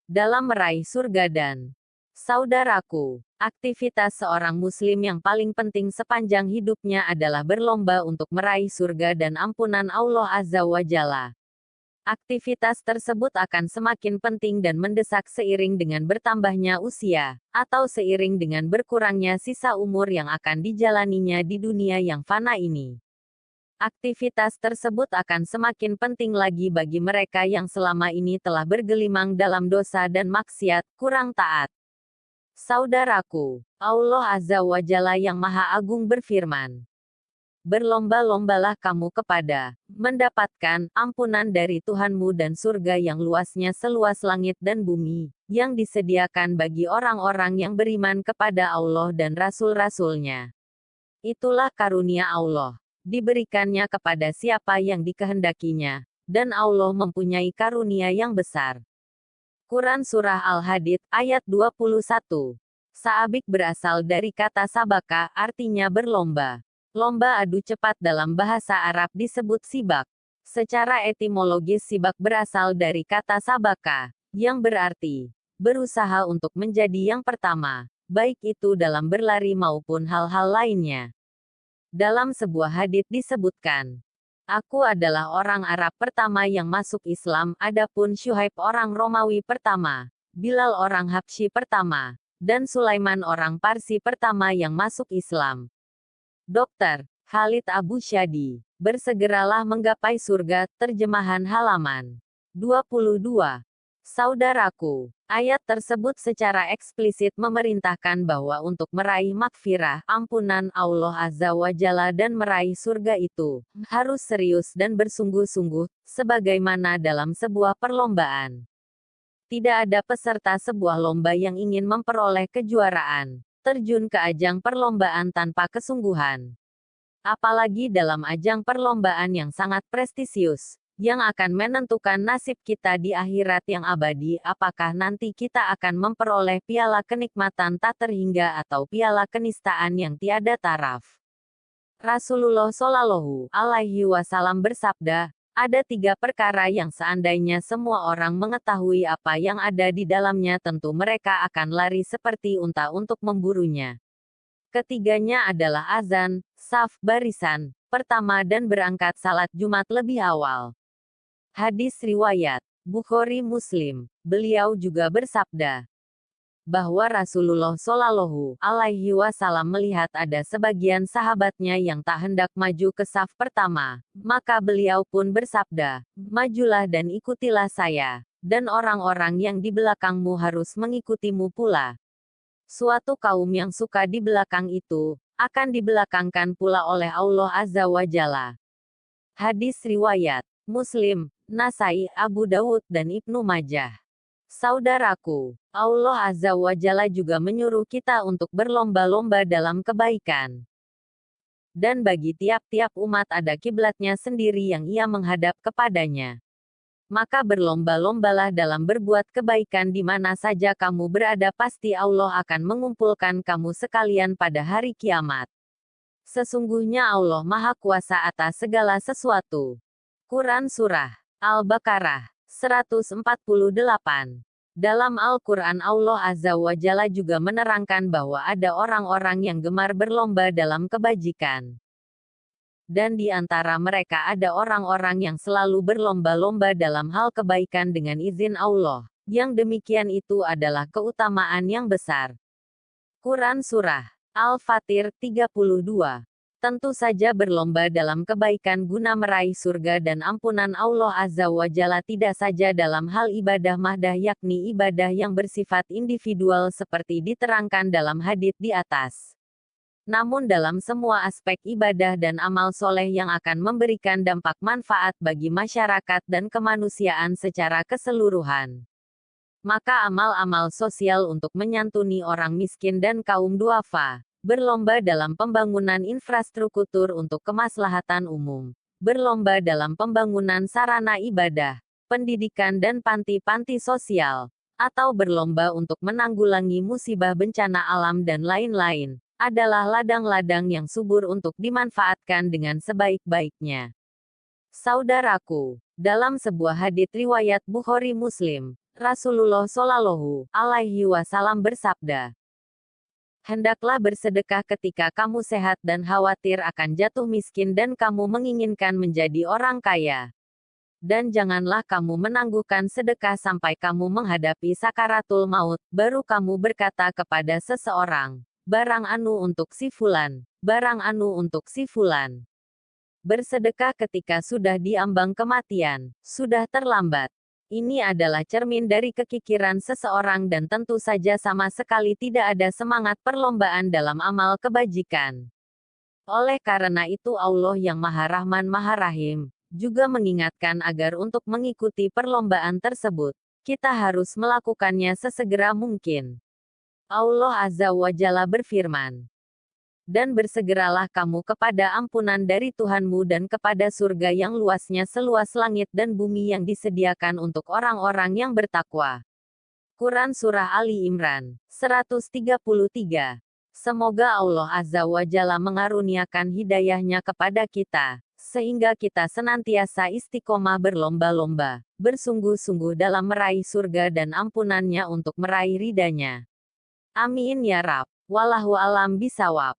dalam meraih surga dan saudaraku. Aktivitas seorang muslim yang paling penting sepanjang hidupnya adalah berlomba untuk meraih surga dan ampunan Allah Azza wa Jalla. Aktivitas tersebut akan semakin penting dan mendesak seiring dengan bertambahnya usia, atau seiring dengan berkurangnya sisa umur yang akan dijalaninya di dunia yang fana ini. Aktivitas tersebut akan semakin penting lagi bagi mereka yang selama ini telah bergelimang dalam dosa dan maksiat, kurang taat. Saudaraku, Allah Azza wa Jalla yang Maha Agung berfirman, berlomba-lombalah kamu kepada mendapatkan ampunan dari Tuhanmu dan surga yang luasnya seluas langit dan bumi, yang disediakan bagi orang-orang yang beriman kepada Allah dan Rasul-Rasulnya. Itulah karunia Allah. Diberikannya kepada siapa yang dikehendakinya, dan Allah mempunyai karunia yang besar. Quran Surah Al-Hadid, ayat 21. Saabik berasal dari kata sabaka, artinya berlomba. Lomba adu cepat dalam bahasa Arab disebut sibak. Secara etimologis sibak berasal dari kata sabaka, yang berarti berusaha untuk menjadi yang pertama, baik itu dalam berlari maupun hal-hal lainnya. Dalam sebuah hadits disebutkan, aku adalah orang Arab pertama yang masuk Islam, adapun Syuaib orang Romawi pertama, Bilal orang Habsyi pertama, dan Sulaiman orang Parsi pertama yang masuk Islam. Dr. Khalid Abu Syadi, bersegeralah menggapai surga, terjemahan halaman 22. Saudaraku, ayat tersebut secara eksplisit memerintahkan bahwa untuk meraih makfirah, ampunan Allah Azza wa Jalla dan meraih surga itu, harus serius dan bersungguh-sungguh, sebagaimana dalam sebuah perlombaan. Tidak ada peserta sebuah lomba yang ingin memperoleh kejuaraan, terjun ke ajang perlombaan tanpa kesungguhan. Apalagi dalam ajang perlombaan yang sangat prestisius, yang akan menentukan nasib kita di akhirat yang abadi, apakah nanti kita akan memperoleh piala kenikmatan tak terhingga atau piala kenistaan yang tiada taraf. Rasulullah Shallallahu Alaihi Wasallam bersabda, ada 3 perkara yang seandainya semua orang mengetahui apa yang ada di dalamnya tentu mereka akan lari seperti unta untuk memburunya. Ketiganya adalah azan, saf barisan pertama dan berangkat salat Jumat lebih awal. Hadis riwayat Bukhari Muslim. Beliau juga bersabda bahwa Rasulullah Shallallahu Alaihi Wasallam melihat ada sebagian sahabatnya yang tak hendak maju ke saf pertama, maka beliau pun bersabda, majulah dan ikutilah saya, dan orang-orang yang di belakangmu harus mengikutimu pula. Suatu kaum yang suka di belakang itu, akan dibelakangkan pula oleh Allah Azza wa Jalla. Hadis riwayat Muslim, Nasai, Abu Dawud dan Ibnu Majah. Saudaraku, Allah Azza wa Jalla juga menyuruh kita untuk berlomba-lomba dalam kebaikan. Dan bagi tiap-tiap umat ada kiblatnya sendiri yang ia menghadap kepadanya. Maka berlomba-lombalah dalam berbuat kebaikan di mana saja kamu berada, pasti Allah akan mengumpulkan kamu sekalian pada hari kiamat. Sesungguhnya Allah Maha Kuasa atas segala sesuatu. Quran Surah Al-Baqarah 148. Dalam Al-Quran Allah Azza wa Jalla juga menerangkan bahwa ada orang-orang yang gemar berlomba dalam kebajikan. Dan di antara mereka ada orang-orang yang selalu berlomba-lomba dalam hal kebaikan dengan izin Allah. Yang demikian itu adalah keutamaan yang besar. Quran Surah Al-Fatir 32. Tentu saja berlomba dalam kebaikan guna meraih surga dan ampunan Allah Azza wa Jalla tidak saja dalam hal ibadah mahdah, yakni ibadah yang bersifat individual seperti diterangkan dalam hadits di atas. Namun dalam semua aspek ibadah dan amal soleh yang akan memberikan dampak manfaat bagi masyarakat dan kemanusiaan secara keseluruhan. Maka amal-amal sosial untuk menyantuni orang miskin dan kaum duafa, berlomba dalam pembangunan infrastruktur untuk kemaslahatan umum, berlomba dalam pembangunan sarana ibadah, pendidikan dan panti-panti sosial, atau berlomba untuk menanggulangi musibah bencana alam dan lain-lain, adalah ladang-ladang yang subur untuk dimanfaatkan dengan sebaik-baiknya. Saudaraku, dalam sebuah hadits riwayat Bukhari Muslim, Rasulullah Shallallahu Alaihi Wasallam bersabda, hendaklah bersedekah ketika kamu sehat dan khawatir akan jatuh miskin dan kamu menginginkan menjadi orang kaya. Dan janganlah kamu menangguhkan sedekah sampai kamu menghadapi sakaratul maut, baru kamu berkata kepada seseorang, barang anu untuk si fulan, barang anu untuk si fulan. Bersedekah ketika sudah diambang kematian, sudah terlambat. Ini adalah cermin dari kekikiran seseorang dan tentu saja sama sekali tidak ada semangat perlombaan dalam amal kebajikan. Oleh karena itu Allah yang Maha Rahman Maha Rahim juga mengingatkan agar untuk mengikuti perlombaan tersebut, kita harus melakukannya sesegera mungkin. Allah Azza wa Jalla berfirman, dan bersegeralah kamu kepada ampunan dari Tuhanmu dan kepada surga yang luasnya seluas langit dan bumi yang disediakan untuk orang-orang yang bertakwa. Quran Surah Ali Imran 133. Semoga Allah Azza wa Jalla mengaruniakan hidayahnya kepada kita, sehingga kita senantiasa istiqomah berlomba-lomba, bersungguh-sungguh dalam meraih surga dan ampunannya untuk meraih ridhanya. Amin ya Rabb. Wallahu alam bisawab.